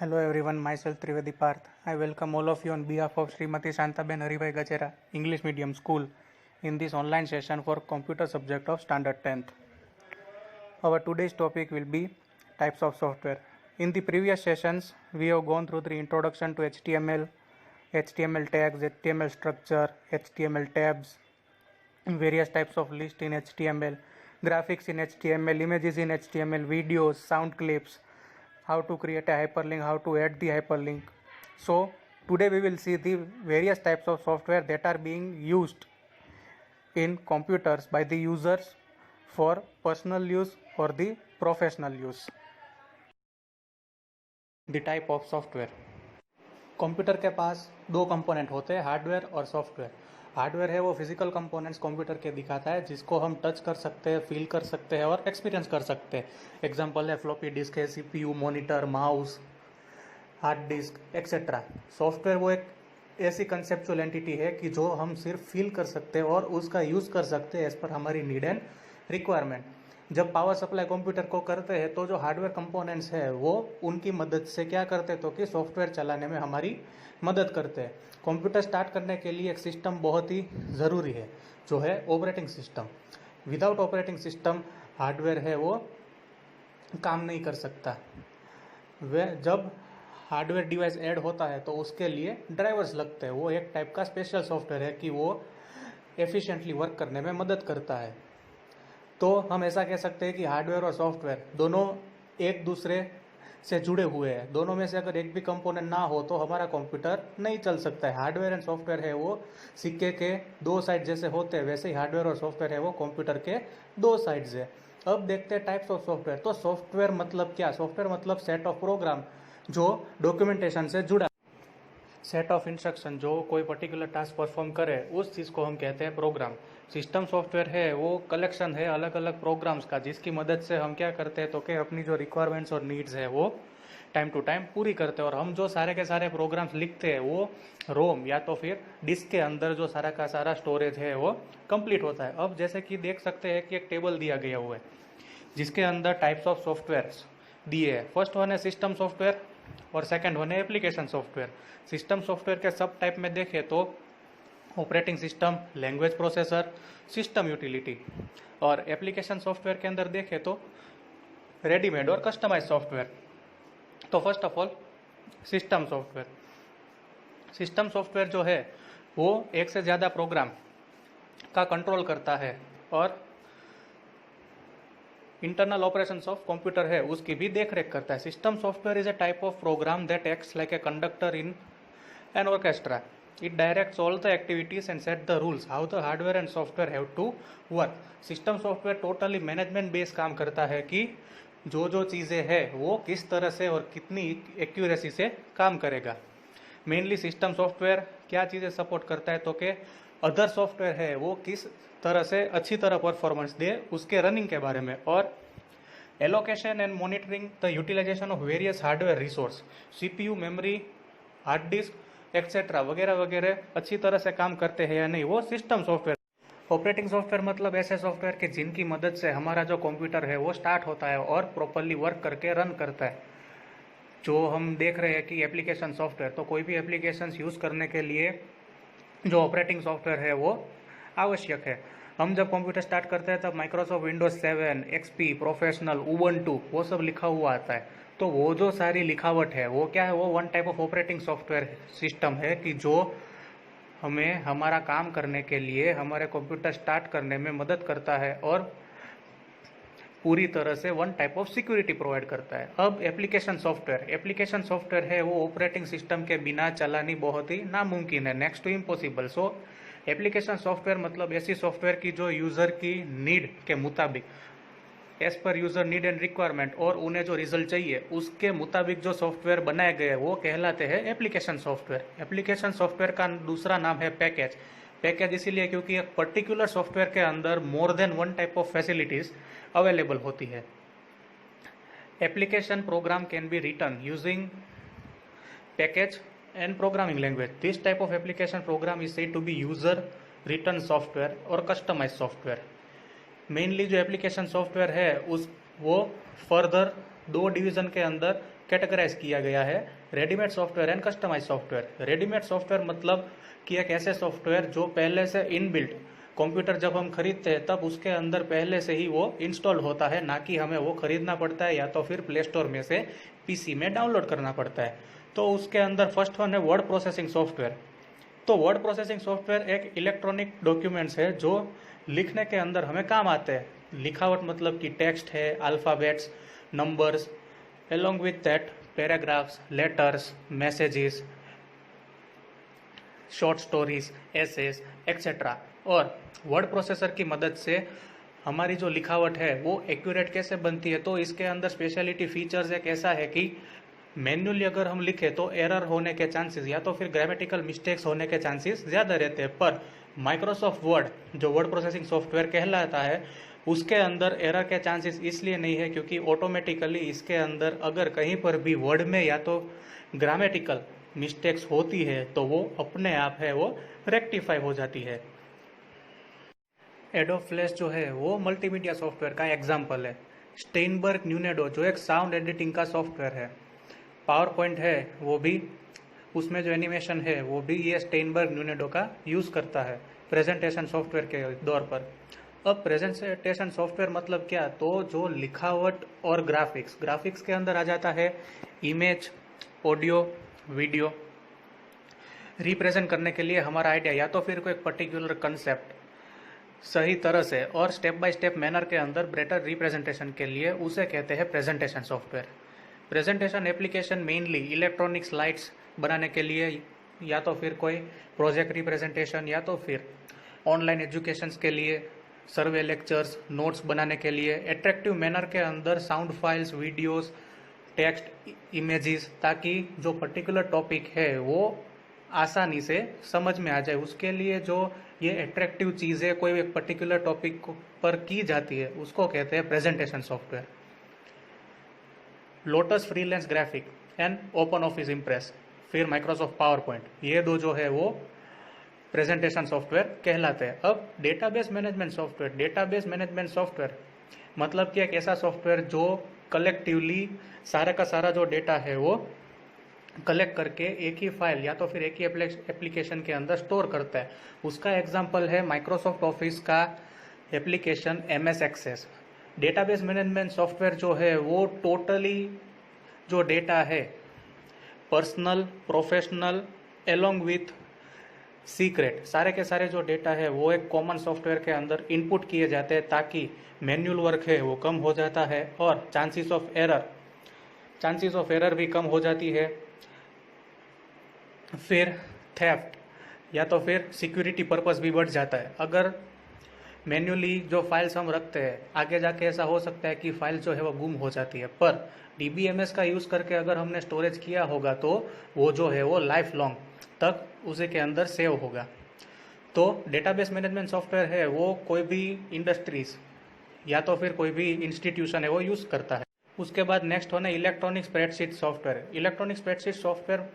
Hello everyone, myself Trivedi Parth. I welcome all of you on behalf of Srimati Shantaben Haribhai Gajera English Medium School in this online session for computer subject of standard 10th. Our today's topic will be types of software. In the previous sessions, we have gone through the introduction to HTML, HTML tags, HTML structure, HTML tabs, various types of list in HTML, graphics in HTML, images in HTML, videos, sound clips, how to create a hyperlink, how to add the hyperlink. So today we will see the various types of software that are being used in computers by the users for personal use or the professional use. The type of software. Computer के पास दो component होते हैं, hardware और software. Hardware है वो physical components computer के दिखाता है जिसको हम टच कर सकते हैं, फील कर सकते हैं और एक्सपीरियंस कर सकते हैं. एग्जांपल है फ्लॉपी डिस्क है, CPU, monitor, mouse, hard disk etcetera. Software वो एक ऐसी कंसेप्चुअल एंटिटी है कि जो हम सिर्फ फील कर सकते हैं और उसका यूज़ कर सकते हैं एज पर हमारी नीड एंड रिक्वायरमेंट. जब पावर सप्लाई कंप्यूटर को करते हैं तो जो हार्डवेयर कंपोनेंट्स है वो उनकी मदद से क्या करते हैं तो कि सॉफ्टवेयर चलाने में हमारी मदद करते हैं. कंप्यूटर स्टार्ट करने के लिए एक सिस्टम बहुत ही ज़रूरी है जो है operating system. Without operating system hardware है वो काम नहीं कर सकता. वह जब हार्डवेयर डिवाइस ऐड होता है तो उसके लिए ड्राइवर्स लगते हैं. वो एक टाइप का स्पेशल सॉफ्टवेयर है कि वो एफिशिएंटली वर्क करने में मदद करता है. तो हम ऐसा कह सकते हैं कि हार्डवेयर और सॉफ्टवेयर दोनों एक दूसरे से जुड़े हुए हैं. दोनों में से अगर एक भी कंपोनेंट ना हो तो हमारा कंप्यूटर नहीं चल सकता है. हार्डवेयर एंड सॉफ्टवेयर है वो सिक्के के दो साइड जैसे होते हैं, वैसे ही हार्डवेयर और सॉफ्टवेयर है वो कंप्यूटर के दो साइड्स है. अब देखते हैं टाइप्स ऑफ सॉफ्टवेयर. तो सॉफ्टवेयर मतलब क्या? सॉफ्टवेयर मतलब सेट ऑफ प्रोग्राम जो डॉक्यूमेंटेशन से जुड़ा, सेट ऑफ इंस्ट्रक्शन जो कोई पर्टिकुलर टास्क परफॉर्म करे, उस चीज़ को हम कहते हैं प्रोग्राम. सिस्टम सॉफ्टवेयर है वो कलेक्शन है अलग अलग प्रोग्राम्स का जिसकी मदद से हम क्या करते हैं तो कि अपनी जो रिक्वायरमेंट्स और नीड्स है वो टाइम टू टाइम पूरी करते हैं. और हम जो सारे के सारे प्रोग्राम्स लिखते हैं वो रोम या तो फिर डिस्क के अंदर जो सारा का सारा स्टोरेज है वो कंप्लीट होता है. अब जैसे कि देख सकते हैं कि एक टेबल दिया गया हुआ है जिसके अंदर टाइप्स ऑफ सॉफ्टवेयर दिए है. फर्स्ट वन है सिस्टम सॉफ्टवेयर और सेकंड वन है एप्लीकेशन सॉफ्टवेयर. सिस्टम सॉफ्टवेयर के सब टाइप में देखें तो operating system, language processor, system utility. और एप्लीकेशन सॉफ्टवेयर के अंदर देखें तो रेडीमेड और कस्टमाइज सॉफ्टवेयर. तो first of all system software. System software जो है वो एक से ज़्यादा प्रोग्राम का कंट्रोल करता है और इंटरनल ऑपरेशंस ऑफ कंप्यूटर है उसकी भी देख रेख करता है. System software is a type of program that acts like a conductor in an orchestra. It directs all the activities and set the rules how the hardware and software have to work. System software totally management based काम करता है कि जो जो चीज़ें हैं वो किस तरह से और कितनी एक्यूरेसी से काम करेगा. मेनली सिस्टम सॉफ्टवेयर क्या चीज़ें सपोर्ट करता है तो कि अदर सॉफ्टवेयर है वो किस तरह से अच्छी तरह परफॉर्मेंस दे उसके रनिंग के बारे में. और allocation and monitoring the utilisation of various hardware resource, CPU, memory, hard disk etcetera वगैरह वगैरह अच्छी तरह से काम करते हैं या नहीं, वो सिस्टम सॉफ्टवेयर. ऑपरेटिंग सॉफ्टवेयर मतलब ऐसे सॉफ्टवेयर के जिनकी मदद से हमारा जो कंप्यूटर है वो स्टार्ट होता है और प्रॉपरली वर्क करके रन करता है. जो हम देख रहे हैं कि एप्लीकेशन सॉफ्टवेयर, तो कोई भी एप्लीकेशन यूज़ करने के लिए जो ऑपरेटिंग सॉफ्टवेयर है वो आवश्यक है. हम जब कंप्यूटर स्टार्ट करते हैं तब Microsoft Windows 7, XP, professional, Ubuntu वो सब लिखा हुआ आता है. तो वो जो सारी लिखावट है वो क्या है, वो one type of operating software system है कि जो हमें हमारा काम करने के लिए हमारे कंप्यूटर स्टार्ट करने में मदद करता है और पूरी तरह से one type of security provide करता है. अब एप्लीकेशन सॉफ्टवेयर है वो ऑपरेटिंग सिस्टम के बिना चलानी बहुत ही नामुमकिन है, next to impossible. So application software मतलब ऐसी सॉफ्टवेयर की जो यूज़र की नीड के मुताबिक, as per user need and requirement और उन्हें जो रिजल्ट चाहिए उसके मुताबिक जो सॉफ्टवेयर बनाए गए वो कहलाते हैं एप्लीकेशन सॉफ्टवेयर. एप्लीकेशन सॉफ्टवेयर का दूसरा नाम है पैकेज. पैकेज इसीलिए क्योंकि एक पर्टिकुलर सॉफ्टवेयर के अंदर more than one type of facilities available होती है. Application program can be written using package and programming language. This type of application program is said to be user written software और customise software. Mainly जो application software है उस वो further दो division के अंदर कैटेगराइज किया गया है, readymade software and customise software. Readymade software मतलब कि एक ऐसे सॉफ्टवेयर जो पहले से इनबिल्ट, कंप्यूटर जब हम खरीदते हैं तब उसके अंदर पहले से ही वो इंस्टॉल होता है, ना कि हमें वो खरीदना पड़ता है या तो फिर प्ले स्टोर में से पीसी में डाउनलोड करना पड़ता है। तो उसके अंदर फर्स्ट वन है वर्ड प्रोसेसिंग सॉफ्टवेयर। तो वर्ड प्रोसेसिंग सॉफ्टवेयर एक इलेक्ट्रॉनिक डॉक्यूमेंट्स है जो लिखने के अंदर हमें काम आते हैं। लिखावट मतलब कि टेक्स्ट है, alphabets, numbers, along with that paragraphs, letters, messages, short stories, essays etcetera. और वर्ड प्रोसेसर की मदद से हमारी जो लिखावट है वो एक्यूरेट कैसे बनती है, तो इसके अंदर स्पेशलिटी फीचर्स एक ऐसा है कि मैन्युअली अगर हम लिखें तो एरर होने के चांसेस या तो फिर ग्रामेटिकल मिस्टेक्स होने के चांसेस ज़्यादा रहते हैं। पर माइक्रोसॉफ्ट वर्ड जो वर्ड प्रोसेसिंग सॉफ्टवेयर कहलाता है उसके अंदर एरर के चांसेस इसलिए नहीं है क्योंकि ऑटोमेटिकली इसके अंदर अगर कहीं पर भी वर्ड में या तो ग्रामेटिकल मिस्टेक्स होती है तो वो अपने आप है वो रेक्टिफाई हो जाती है। एडोब फ्लैश जो है वो मल्टीमीडिया सॉफ्टवेयर का एग्जाम्पल है। स्टेनबर्ग न्यूनेडो जो एक साउंड एडिटिंग का सॉफ्टवेयर है। पावर पॉइंट है वो भी, उसमें जो एनिमेशन है वो भी ये स्टेनबर्ग न्यूनेडो का यूज़ करता है प्रेजेंटेशन सॉफ्टवेयर के दौर पर। अब प्रेजेंटेशन सॉफ्टवेयर मतलब क्या, तो जो लिखावट और ग्राफिक्स के अंदर आ जाता है इमेज, ऑडियो, वीडियो। रिप्रेजेंट करने के लिए हमारा आइडिया या तो फिर कोई पर्टिकुलर कंसेप्ट सही तरह से और स्टेप बाय स्टेप मैनर के अंदर बेटर रिप्रेजेंटेशन के लिए उसे कहते हैं presentation software. Presentation application mainly electronic slides बनाने के लिए या तो फिर कोई प्रोजेक्ट रिप्रेजेंटेशन या तो फिर ऑनलाइन एजुकेशन के लिए, सर्वे लेक्चर्स, नोट्स बनाने के लिए, एट्रैक्टिव मैनर के अंदर sound files, videos, text, images, ताकि जो पर्टिकुलर टॉपिक है वो आसानी से समझ में आ जाए। उसके लिए जो ये एट्रैक्टिव चीज़ें कोई एक पर्टिकुलर टॉपिक पर की जाती है उसको कहते हैं presentation software. Lotus freelance graphic and open office impress, फिर माइक्रोसॉफ्ट पावर पॉइंट, ये दो जो है वो प्रेजेंटेशन सॉफ्टवेयर कहलाते हैं। अब डेटाबेस मैनेजमेंट सॉफ्टवेयर मतलब कि एक ऐसा सॉफ्टवेयर जो कलेक्टिवली सारा का सारा जो डेटा है वो कलेक्ट करके एक ही फाइल या तो फिर एक ही एप्लीकेशन के अंदर स्टोर करता है। उसका एग्जांपल है माइक्रोसॉफ्ट ऑफिस का application MS access. Database management software जो है वो टोटली जो डेटा है personal, professional along with secret, सारे के सारे जो डेटा है वो एक कॉमन सॉफ्टवेयर के अंदर इनपुट किए जाते हैं ताकि मैन्युअल वर्क है वो कम हो जाता है और चांसेस ऑफ एरर भी कम हो जाती है। फिर थेफ्ट या तो फिर सिक्योरिटी पर्पस भी बढ़ जाता है। अगर मैन्युअली जो फाइल्स हम रखते हैं आगे जाके ऐसा हो सकता है कि फाइल जो है वो गुम हो जाती है, पर DBMS का यूज़ करके अगर हमने स्टोरेज किया होगा तो वो जो है वो लाइफ लॉन्ग तक उसी के अंदर सेव होगा। तो डेटाबेस मैनेजमेंट सॉफ्टवेयर है वो कोई भी इंडस्ट्रीज या तो फिर कोई भी इंस्टीट्यूशन है वो यूज़ करता है। उसके बाद नेक्स्ट होना electronic spreadsheet software. Electronic spreadsheet software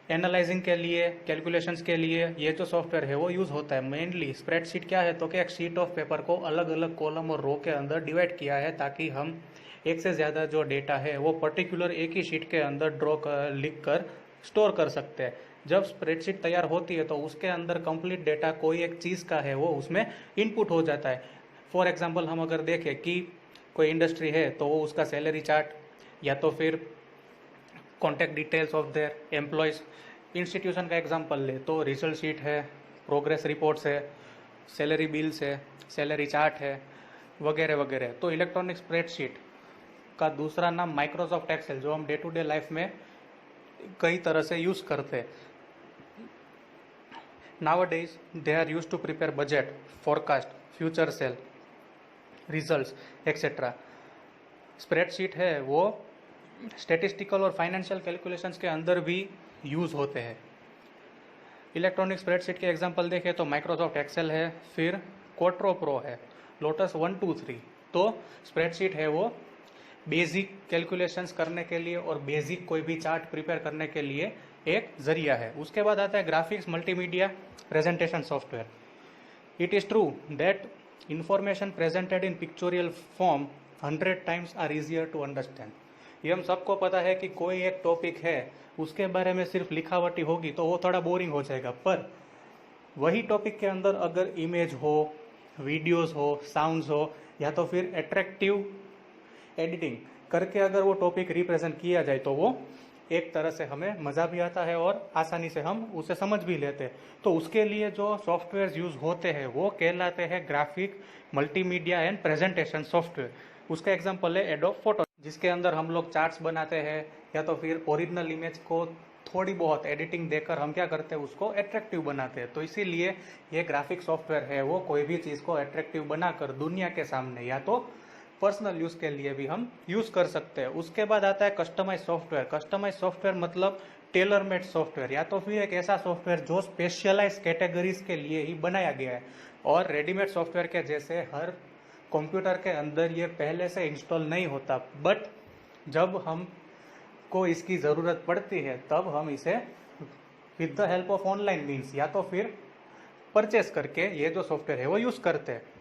analysing के लिए, कैलकुलेशंस के लिए ये जो सॉफ्टवेयर है वो यूज़ होता है। मेनली स्प्रेडशीट क्या है तो कि एक शीट ऑफ पेपर को अलग अलग कॉलम और रो के अंदर डिवाइड किया है ताकि हम एक से ज़्यादा जो डेटा है वो पर्टिकुलर एक ही शीट के अंदर लिख कर स्टोर कर सकते हैं। जब स्प्रेडशीट तैयार होती है तो उसके अंदर कंप्लीट डेटा कोई एक चीज़ का है वो उसमें इनपुट हो जाता है। फॉर एग्जांपल हम अगर देखें कि कोई इंडस्ट्री है तो वो उसका सैलरी चार्ट या तो फिर contact details of their employees. Institution का एग्जांपल ले तो रिजल्ट शीट है, प्रोग्रेस रिपोर्ट्स है, सैलरी बिल्स है, सैलरी चार्ट है, वगैरह वगैरह। तो इलेक्ट्रॉनिक स्प्रेडशीट का दूसरा नाम माइक्रोसॉफ्ट एक्सेल, जो हम डे टू डे लाइफ में कई तरह से यूज़ करते हैं। Nowadays they are used to prepare budget, forecast, future sale, results, etc. Spreadsheet है वो स्टेटिस्टिकल और फाइनेंशियल कैलकुलेशंस के अंदर भी यूज़ होते हैं। इलेक्ट्रॉनिक स्प्रेडशीट के एग्जांपल देखें तो माइक्रोसॉफ्ट एक्सेल है, फिर क्वाट्रो प्रो है, लोटस 1, 2, 3। तो स्प्रेडशीट है वो बेसिक कैलकुलेशंस करने के लिए और बेसिक कोई भी चार्ट प्रिपेयर करने के लिए एक जरिया है। उसके बाद आता है graphics multimedia presentation software. It is true that information presented in pictorial form 100 times are easier to understand. ये हम सबको पता है कि कोई एक टॉपिक है, उसके बारे में सिर्फ लिखावटी होगी तो वो थोड़ा बोरिंग हो जाएगा, पर वही टॉपिक के अंदर अगर इमेज हो, वीडियोस हो, साउंड्स हो, या तो फिर एट्रैक्टिव एडिटिंग करके अगर वो टॉपिक रिप्रेजेंट किया जाए तो वो एक तरह से हमें मज़ा भी आता है और आसानी से हम उसे समझ भी लेते हैं। तो उसके लिए जो सॉफ्टवेयर यूज़ होते हैं वो कहलाते हैं graphic multimedia and presentation software. उसका एग्जांपल है एडोब फोटो, जिसके अंदर हम लोग चार्ट्स बनाते हैं या तो फिर ओरिजिनल इमेज को थोड़ी बहुत एडिटिंग देकर हम क्या करते हैं, उसको एट्रैक्टिव बनाते हैं। तो इसीलिए ये ग्राफिक सॉफ्टवेयर है वो कोई भी चीज़ को एट्रैक्टिव बनाकर दुनिया के सामने या तो पर्सनल यूज़ के लिए भी हम यूज़ कर सकते हैं। उसके बाद आता है कस्टमाइज सॉफ्टवेयर। कस्टमाइज सॉफ्टवेयर मतलब टेलर मेड सॉफ्टवेयर, या तो फिर एक ऐसा सॉफ्टवेयर जो स्पेशलाइज कैटेगरीज के लिए ही बनाया गया है और रेडीमेड सॉफ्टवेयर के जैसे हर कंप्यूटर के अंदर ये पहले से इंस्टॉल नहीं होता, बट जब हम को इसकी ज़रूरत पड़ती है तब हम इसे with the help of online means या तो फिर परचेस करके ये जो सॉफ्टवेयर है वो यूज़ करते हैं।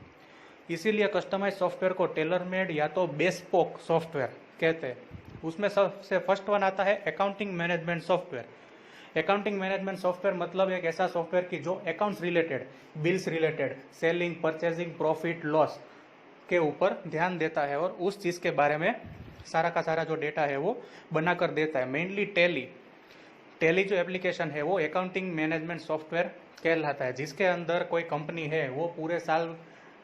इसीलिए कस्टमाइज सॉफ्टवेयर को टेलर मेड या तो बेस्पोक सॉफ्टवेयर कहते हैं। उसमें सबसे फर्स्ट वन आता है accounting management software. Accounting management software मतलब एक ऐसा सॉफ्टवेयर की जो accounts related, bills related, selling, purchasing, profit loss के ऊपर ध्यान देता है और उस चीज़ के बारे में सारा का सारा जो डेटा है वो बना कर देता है। मेनली टेली जो एप्लीकेशन है वो अकाउंटिंग मैनेजमेंट सॉफ्टवेयर कहलाता है, जिसके अंदर कोई कंपनी है वो पूरे साल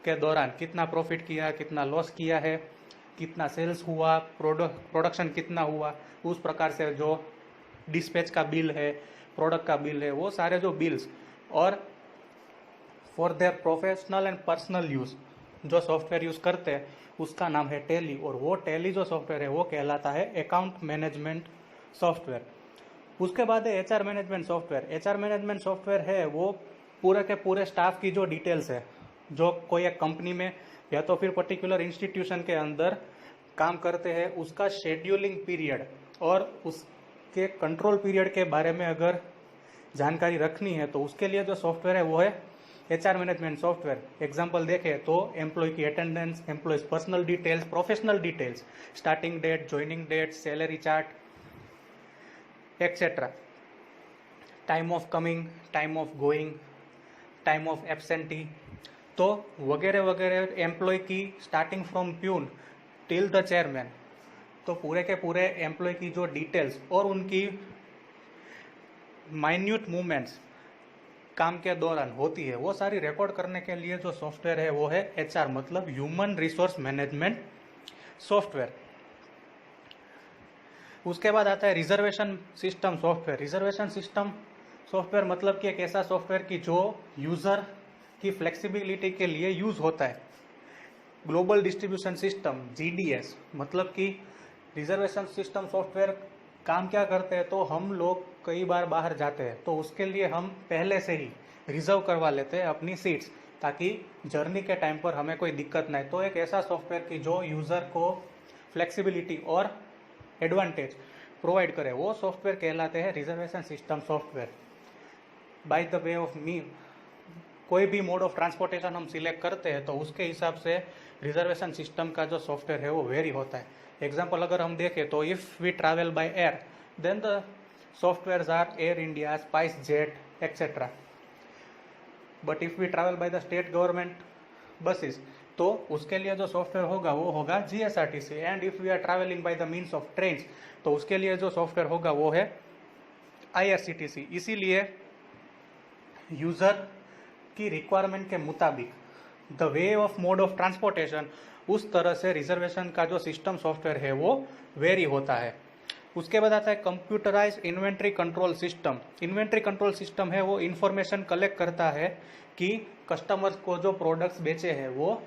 के दौरान कितना प्रॉफिट किया, कितना लॉस किया है, कितना सेल्स हुआ, प्रोडक्शन कितना हुआ, उस प्रकार से जो डिस्पैच का बिल है, प्रोडक्ट का बिल है, वो सारे जो बिल्स और for their professional and personal use जो सॉफ्टवेयर यूज़ करते हैं उसका नाम है टेली। और वो टेली जो सॉफ्टवेयर है वो कहलाता है अकाउंट मैनेजमेंट सॉफ्टवेयर। उसके बाद है HR management software. HR management software है वो पूरे के पूरे स्टाफ की जो डिटेल्स है, जो कोई एक कंपनी में या तो फिर पर्टिकुलर इंस्टीट्यूशन के अंदर काम करते हैं, उसका शेड्यूलिंग पीरियड और उसके कंट्रोल पीरियड के बारे में अगर जानकारी रखनी है तो उसके लिए जो सॉफ्टवेयर है वो है एचआर मैनेजमेंट सॉफ्टवेयर। एग्जांपल देखें तो एम्प्लॉय की attendance, employees personal details, professional details, starting date, joining date, salary chart etcetera, time of coming, time of going, time of absentee, तो वगैरह वगैरह, एम्प्लॉय की starting from peon till the chairman, तो पूरे के पूरे एम्प्लॉय की जो डिटेल्स और उनकी माइन्यूट मूवमेंट्स काम के दौरान होती है वो सारी रिकॉर्ड करने के लिए जो सॉफ्टवेयर है वो है एचआर मतलब ह्यूमन रिसोर्स मैनेजमेंट सॉफ्टवेयर। उसके बाद आता है reservation system software. Reservation system software मतलब कि एक ऐसा सॉफ्टवेयर की जो यूज़र की फ्लेक्सिबिलिटी के लिए यूज़ होता है। ग्लोबल डिस्ट्रीब्यूशन सिस्टम जीडीएस मतलब कि रिजर्वेशन सिस्टम सॉफ्टवेयर काम क्या करते हैं, तो हम लोग कई बार बाहर जाते हैं तो उसके लिए हम पहले से ही रिजर्व करवा लेते हैं अपनी सीट्स, ताकि जर्नी के टाइम पर हमें कोई दिक्कत ना आए। तो एक ऐसा सॉफ्टवेयर की जो यूज़र को फ्लेक्सिबिलिटी और एडवांटेज प्रोवाइड करे वो सॉफ्टवेयर कहलाते हैं reservation system software. By the way of me कोई भी मोड ऑफ ट्रांसपोर्टेशन हम सिलेक्ट करते हैं तो उसके हिसाब से रिजर्वेशन सिस्टम का जो सॉफ्टवेयर है वो वेरी होता है। एग्जाम्पल अगर हम देखें तो if we travel by air then the softwares are Air India, SpiceJet etcetera. But if we travel by the state government buses तो उसके लिए जो सॉफ्टवेयर होगा वो होगा GSRTC. And if we are travelling by the means of trains तो उसके लिए जो सॉफ्टवेयर होगा वो है आईआरसीटीसी। इसीलिए यूज़र की रिक्वायरमेंट के मुताबिक the way of mode of transportation उस तरह से रिजर्वेशन का जो सिस्टम सॉफ्टवेयर है वो वेरी होता है। उसके बाद आता है computerise inventory control system. Inventory control system है वो इंफॉर्मेशन कलेक्ट करता है कि कस्टमर्स को जो प्रोडक्ट्स बेचे हैं वो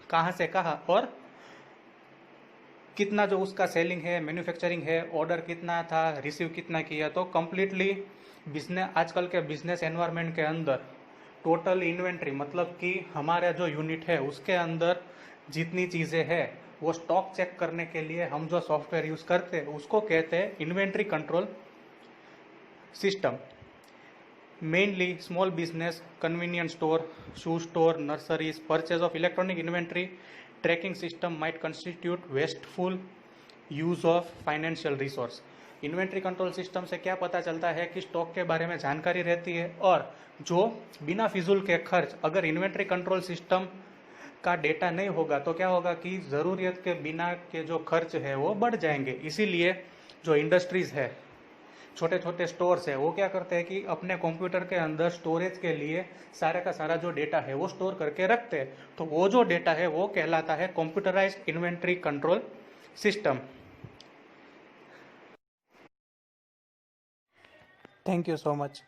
कहाँ से कहाँ और कितना जो उसका सेलिंग है, मैन्युफैक्चरिंग है, ऑर्डर कितना था, रिसीव कितना किया। तो कम्प्लीटली बिजनेस आजकल के बिजनेस एनवायरनमेंट के अंदर टोटल इन्वेंट्री मतलब कि हमारा जो यूनिट है उसके अंदर जितनी चीज़ें हैं वो स्टॉक चेक करने के लिए हम जो सॉफ्टवेयर यूज़ करते हैं उसको कहते हैं inventory control system. Mainly small business, convenience store, shoe store, nurseries, purchase of electronic inventory tracking system might constitute wasteful use of financial resource. Inventory control system से क्या पता चलता है कि स्टॉक के बारे में जानकारी रहती है, और जो बिना फिजूल के खर्च, अगर इन्वेंट्री कंट्रोल सिस्टम का डेटा नहीं होगा तो क्या होगा कि ज़रूरत के बिना के जो खर्च है वो बढ़ जाएंगे। इसीलिए जो इंडस्ट्रीज है, छोटे छोटे स्टोर्स है, वो क्या करते हैं कि अपने कंप्यूटर के अंदर स्टोरेज के लिए सारे का सारा जो डेटा है वो स्टोर करके रखते हैं। तो वो जो डेटा है वो कहलाता है computerised inventory control system. Thank you so much.